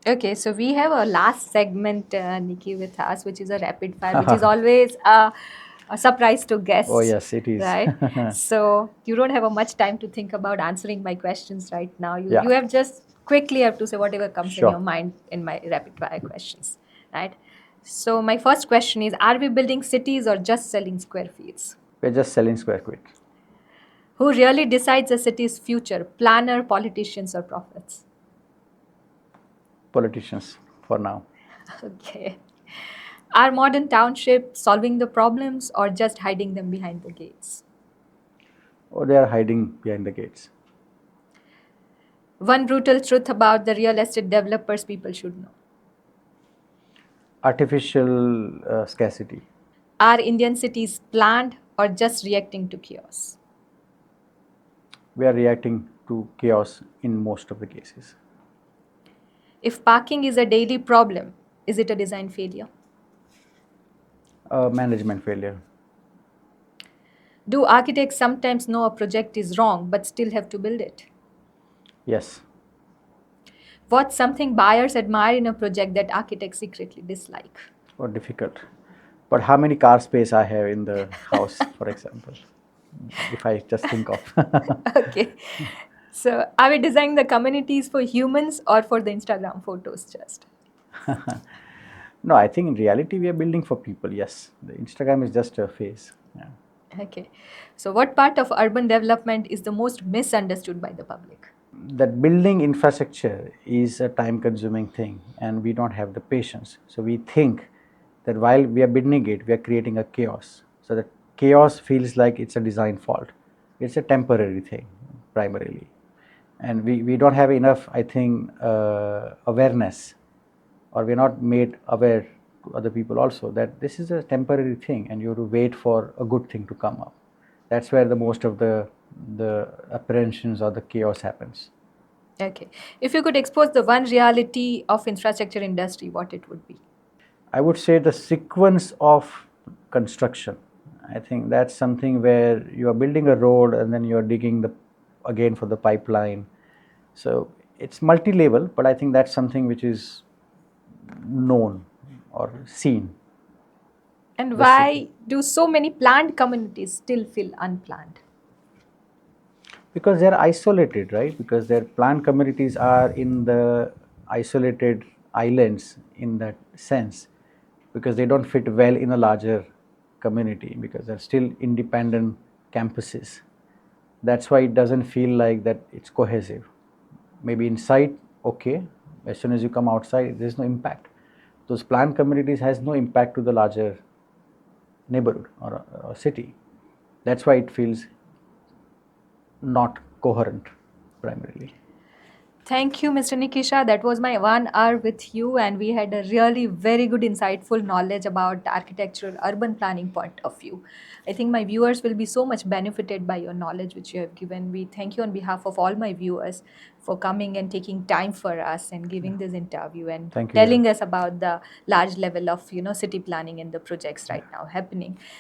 Okay, so we have a last segment, Nikki, with us, which is a rapid fire, which is always a surprise to Oh, guests, yes, it is. right? So you don't have a much time to think about answering my questions right now. You Yeah, have just quickly have to say whatever comes in your sure. mind in my rapid fire questions, right? So my first question is: Are we building cities or just selling square feet? We're just selling square feet. Who really decides a city's future? Planner, politicians, or prophets? Politicians for now. Okay. Are modern townships solving the problems or just hiding them behind the gates? Or they are hiding behind the gates. One brutal truth about the real estate developers people should know. Artificial scarcity. Are Indian cities planned or just reacting to chaos? We are reacting to chaos in most of the cases. If parking is a daily problem, is it a design failure? Management failure. Do architects sometimes know a project is wrong but still have to build it? Yes, What's something buyers admire in a project that architects secretly dislike? or difficult. But how many car space I have in the house, for example, if I just think of. Okay. So, are we designing the communities for humans or for the Instagram photos just? No, I think in reality we are building for people. Yes, the Instagram is just a phase. Yeah. Okay. So, what part of urban development is the most misunderstood by the public? That building infrastructure is a time consuming thing and we don't have the patience, so we think that while we are building it we are creating a chaos, so that chaos feels like it's a design fault. It's a temporary thing primarily, and we don't have enough, I think, awareness, or we're not made aware to other people also that this is a temporary thing and you have to wait for a good thing to come up. That's where the most of the apprehensions or the chaos happens. Okay. If you could expose the one reality of infrastructure industry, what it would be? I would say the sequence of construction. I think that's something where you are building a road and then you're digging the again for the pipeline. So it's multi-level, but I think that's something which is known or seen. And The sequence. why do so many planned communities still feel unplanned? Because they're isolated, right? Because their planned communities are in the isolated islands in that sense, because they don't fit well in a larger community, because they're still independent campuses. That's why it doesn't feel like that it's cohesive. Maybe inside, okay, as soon as you come outside, there's no impact. Those planned communities has no impact to the larger neighborhood or city. That's why it feels not coherent primarily. Thank you, Mr. Nikisha. That was my 1 hour with you, and we had a really very good, insightful knowledge about architectural urban planning point of view. I think my viewers will be so much benefited by your knowledge which you have given. We thank you on behalf of all my viewers for coming and taking time for us and Yeah. giving this interview and Thank you. Yeah. telling us about the large level of city planning and the projects right now happening.